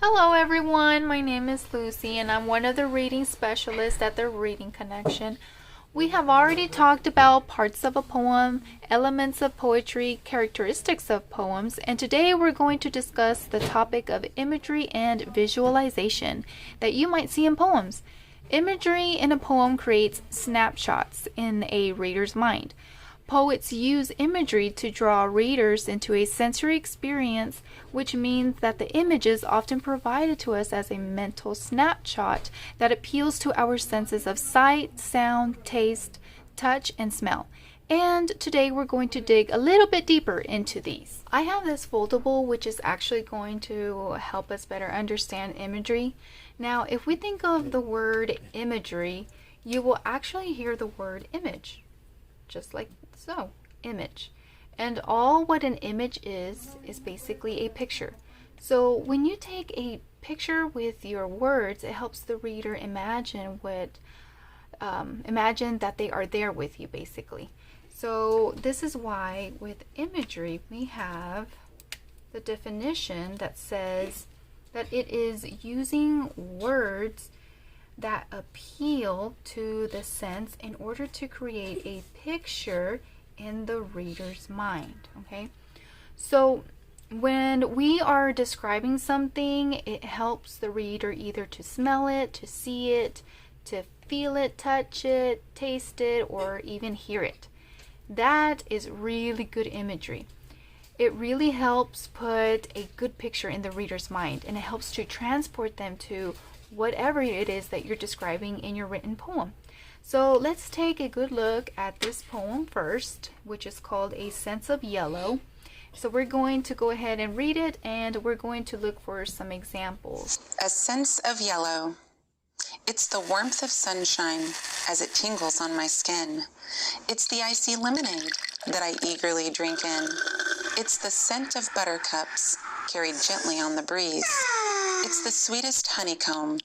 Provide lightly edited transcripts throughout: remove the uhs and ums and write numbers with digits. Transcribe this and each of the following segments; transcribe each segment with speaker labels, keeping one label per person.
Speaker 1: Hello everyone, my name is Lucy and I'm one of the reading specialists at the Reading Connection. We have already talked about parts of a poem, elements of poetry, characteristics of poems, and today we're going to discuss the topic of imagery and visualization that you might see in poems. Imagery in a poem creates snapshots in a reader's mind. Poets use imagery to draw readers into a sensory experience, which means that the image is often provided to us as a mental snapshot that appeals to our senses of sight, sound, taste, touch, and smell. And today we're going to dig a little bit deeper into these. I have this foldable which is actually going to help us better understand imagery. Now, if we think of the word imagery, you will actually hear the word image. Just like so, image. And all what an image is basically a picture. So when you take a picture with your words, it helps the reader imagine that they are there with you, basically. So this is why with imagery we have the definition that says that it is using words that appeal to the sense in order to create a picture in the reader's mind. Okay, so when we are describing something, it helps the reader either to smell it, to see it, to feel it, touch it, taste it, or even hear it. That is really good imagery. It really helps put a good picture in the reader's mind, and it helps to transport them to whatever it is that you're describing in your written poem. So let's take a good look at this poem first, which is called A Sense of Yellow. So we're going to go ahead and read it, and we're going to look for some examples.
Speaker 2: A sense of yellow. It's the warmth of sunshine as it tingles on my skin. It's the icy lemonade that I eagerly drink in. It's the scent of buttercups carried gently on the breeze. It's the sweetest honeycomb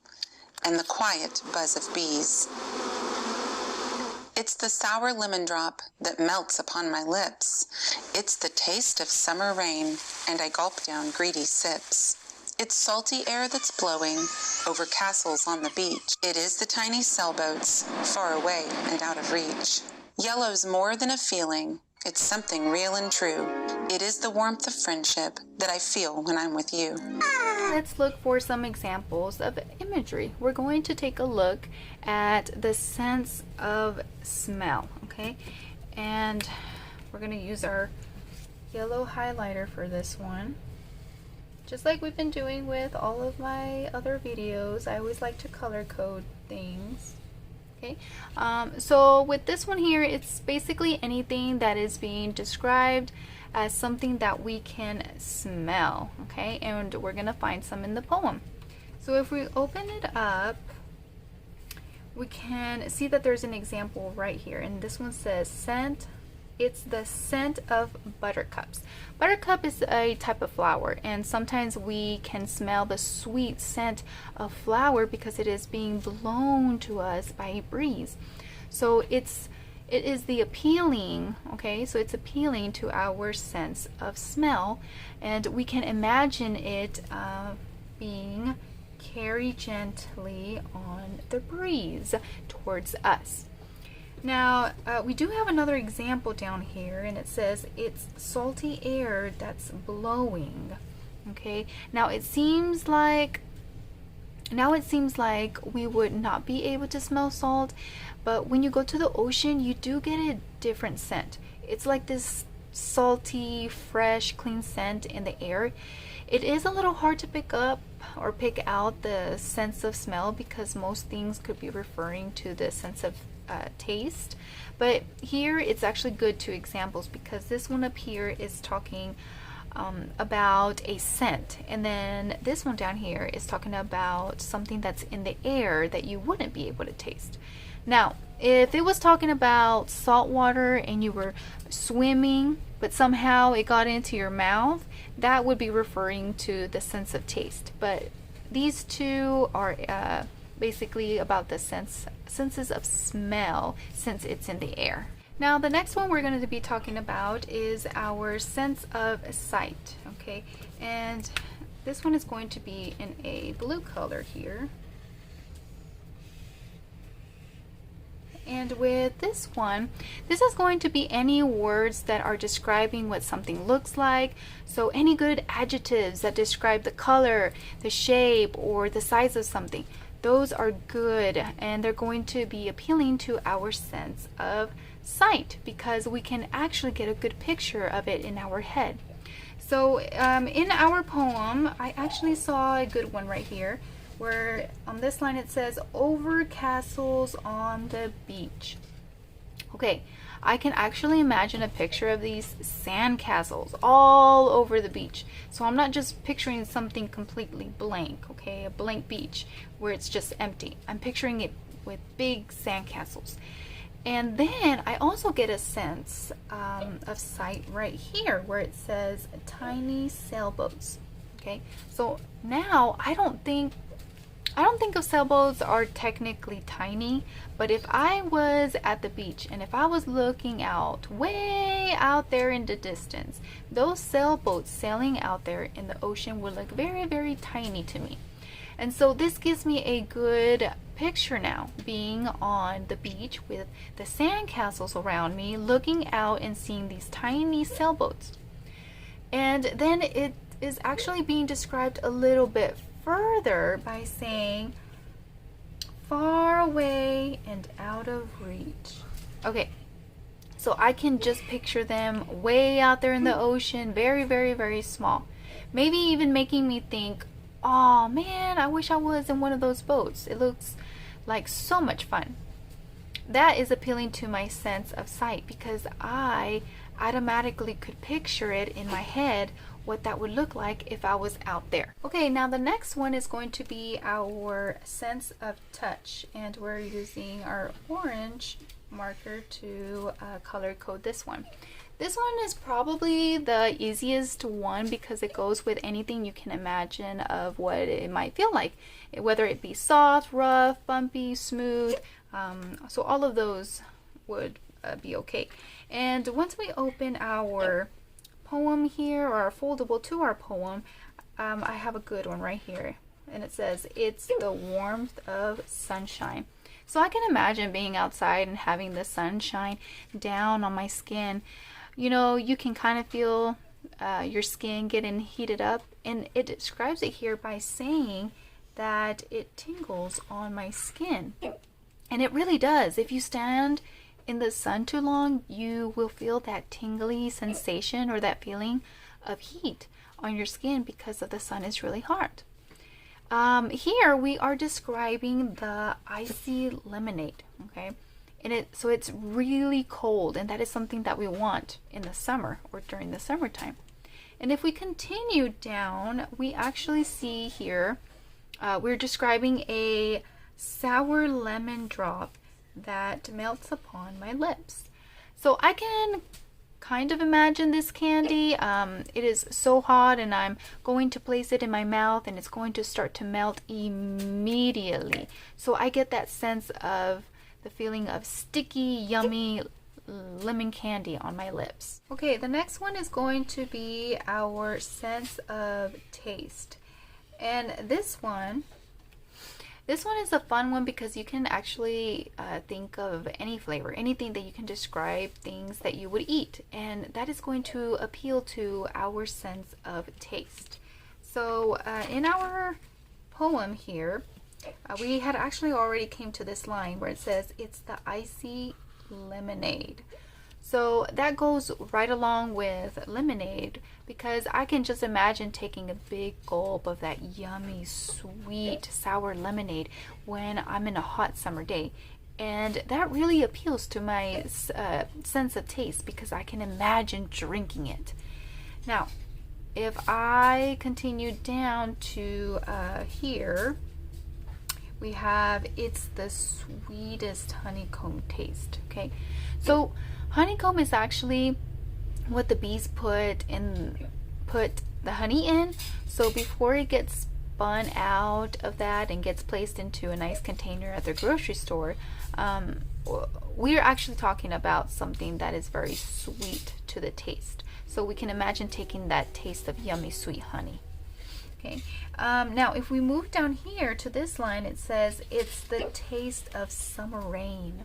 Speaker 2: and the quiet buzz of bees. It's the sour lemon drop that melts upon my lips. It's the taste of summer rain, and I gulp down greedy sips. It's salty air that's blowing over castles on the beach. It is the tiny sailboats far away and out of reach. Yellow's more than a feeling. It's something real and true. It is the warmth of friendship that I feel when I'm with you.
Speaker 1: Let's look for some examples of imagery. We're going to take a look at the sense of smell, okay? And we're going to use our yellow highlighter for this one. Just like we've been doing with all of my other videos, I always like to color code things. Okay, so with this one here, it's basically anything that is being described as something that we can smell, okay, and we're gonna find some in the poem. So if we open it up, we can see that there's an example right here, and this one says scent. It's the scent of buttercups. Buttercup is a type of flower, and sometimes we can smell the sweet scent of flower because it is being blown to us by a breeze. So it is the appealing, okay, so it's appealing to our sense of smell, and we can imagine it being carried gently on the breeze towards us. Now, we do have another example down here, and it says it's salty air that's blowing. Okay, now it seems like we would not be able to smell salt, but when you go to the ocean, you do get a different scent. It's like this salty, fresh, clean scent in the air. It is a little hard to pick up or pick out the sense of smell because most things could be referring to the sense of taste, but here it's actually good two examples because this one up here is talking about a scent, and then this one down here is talking about something that's in the air that you wouldn't be able to taste. Now, if it was talking about salt water and you were swimming but somehow it got into your mouth, that would be referring to the sense of taste. But these two are basically about the senses of smell, since it's in the air. Now the next one we're going to be talking about is our sense of sight, okay? And This one is going to be in a blue color here. And with this one, this is going to be any words that are describing what something looks like. So any good adjectives that describe the color, the shape, or the size of something. Those are good, and they're going to be appealing to our sense of sight because we can actually get a good picture of it in our head. So in our poem, I actually saw a good one right here, where on this line it says, over castles on the beach. Okay, I can actually imagine a picture of these sand castles all over the beach. So I'm not just picturing something completely blank, okay, a blank beach where it's just empty. I'm picturing it with big sand castles. And then I also get a sense of sight right here where it says tiny sailboats. Okay, so now I don't think of sailboats are technically tiny, but if I was at the beach and if I was looking out, way out there in the distance, those sailboats sailing out there in the ocean would look very, very tiny to me. And so this gives me a good picture now, being on the beach with the sand castles around me, looking out and seeing these tiny sailboats. And then it is actually being described a little bit further by saying far away and out of reach. Okay, so I can just picture them way out there in the ocean, very, very, very small. Maybe even making me think, oh man, I wish I was in one of those boats. It looks like so much fun. That is appealing to my sense of sight because I automatically could picture it in my head what that would look like if I was out there. Okay, now the next one is going to be our sense of touch, and we're using our orange marker to color code this one. This one is probably the easiest one because it goes with anything you can imagine of what it might feel like, whether it be soft, rough, bumpy, smooth. So all of those would be okay. And once we open our poem here, or our foldable to our poem, I have a good one right here, and it says, it's the warmth of sunshine. So I can imagine being outside and having the sunshine down on my skin. You know, you can kind of feel your skin getting heated up, and it describes it here by saying that it tingles on my skin. And it really does. If you stand in the sun too long, you will feel that tingly sensation or that feeling of heat on your skin because of the sun is really hot. Here we are describing the icy lemonade, okay? And so it's really cold, and that is something that we want in the summer or during the summertime. And if we continue down, we actually see here, we're describing a sour lemon drop that melts upon my lips. So I can kind of imagine this candy. It is so hot, and I'm going to place it in my mouth, and it's going to start to melt immediately. So I get that sense of the feeling of sticky, yummy lemon candy on my lips. Okay, the next one is going to be our sense of taste. And this one is a fun one because you can actually think of any flavor, anything that you can describe things that you would eat. And that is going to appeal to our sense of taste. So in our poem here, we had actually already came to this line where it says, it's the icy lemonade. So that goes right along with lemonade because I can just imagine taking a big gulp of that yummy, sweet, sour lemonade when I'm in a hot summer day. And that really appeals to my sense of taste because I can imagine drinking it. Now, if I continue down to here, we have, it's the sweetest honeycomb taste, okay? So honeycomb is actually what the bees put the honey in. So before it gets spun out of that and gets placed into a nice container at the grocery store, we're actually talking about something that is very sweet to the taste. So we can imagine taking that taste of yummy sweet honey. Okay. Now, if we move down here to this line, it says it's the taste of summer rain.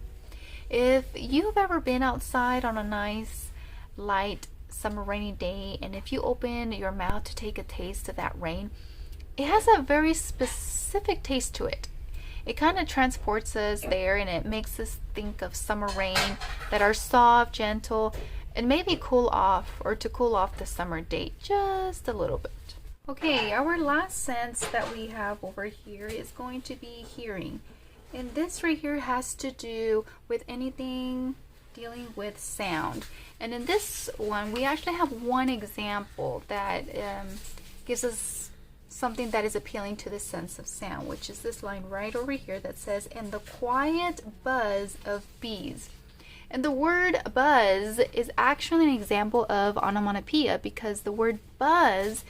Speaker 1: If you've ever been outside on a nice, light, summer rainy day, and if you open your mouth to take a taste of that rain, it has a very specific taste to it. It kind of transports us there, and it makes us think of summer rain that are soft, gentle, and maybe cool off, or to cool off the summer day just a little bit. Okay, our last sense that we have over here is going to be hearing. And this right here has to do with anything dealing with sound. And in this one, we actually have one example that gives us something that is appealing to the sense of sound, which is this line right over here that says, "And the quiet buzz of bees." And the word buzz is actually an example of onomatopoeia, because the word buzz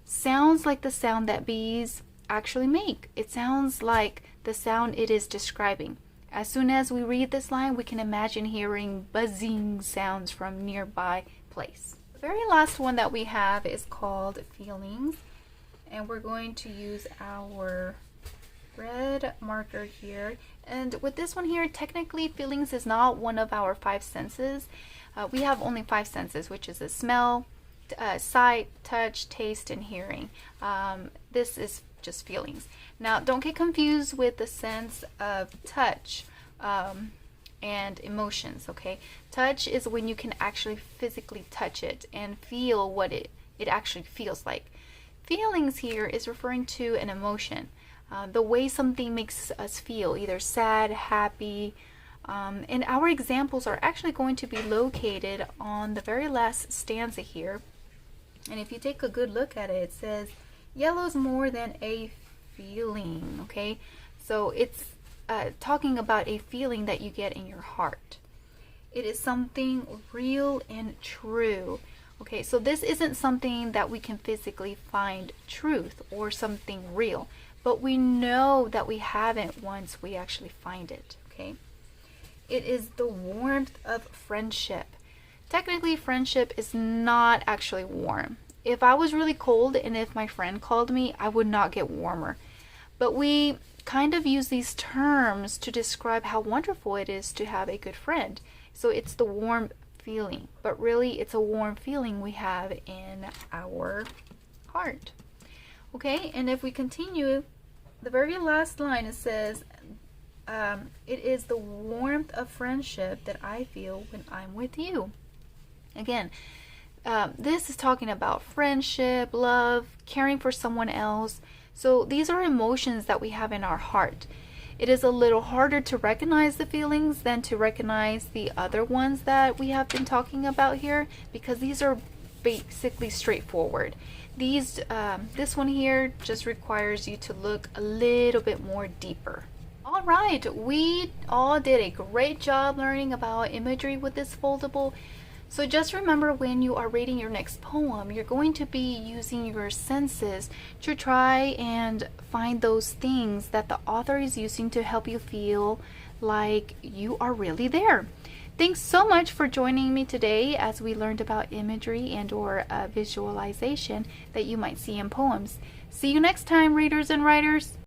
Speaker 1: sounds like the sound that bees actually make. It sounds like the sound it is describing. As soon as we read this line, we can imagine hearing buzzing sounds from nearby place. The very last one that we have is called feelings, and we're going to use our red marker here. And with this one here, technically feelings is not one of our 5 senses. We have only 5 senses, which is the smell, sight, touch, taste, and hearing. This is just feelings. Now, don't get confused with the sense of touch and emotions, okay? Touch is when you can actually physically touch it and feel what it actually feels like. Feelings here is referring to an emotion, the way something makes us feel, either sad, happy, and our examples are actually going to be located on the very last stanza here. And if you take a good look at it, it says, "Yellow's more than a feeling," okay? So it's talking about a feeling that you get in your heart. It is something real and true. Okay, so this isn't something that we can physically find truth or something real, but we know that we have it once we actually find it, okay? It is the warmth of friendship. Technically, friendship is not actually warm. If I was really cold and if my friend called me, I would not get warmer. But we kind of use these terms to describe how wonderful it is to have a good friend. So it's the warm feeling, but really it's a warm feeling we have in our heart. Okay, and if we continue, the very last line, it says, "It is the warmth of friendship that I feel when I'm with you." Again, this is talking about friendship, love, caring for someone else. So these are emotions that we have in our heart. It is a little harder to recognize the feelings than to recognize the other ones that we have been talking about here, because these are basically straightforward. This one here just requires you to look a little bit more deeper. All right, we all did a great job learning about imagery with this foldable. So just remember, when you are reading your next poem, you're going to be using your senses to try and find those things that the author is using to help you feel like you are really there. Thanks so much for joining me today as we learned about imagery and or visualization that you might see in poems. See you next time, readers and writers.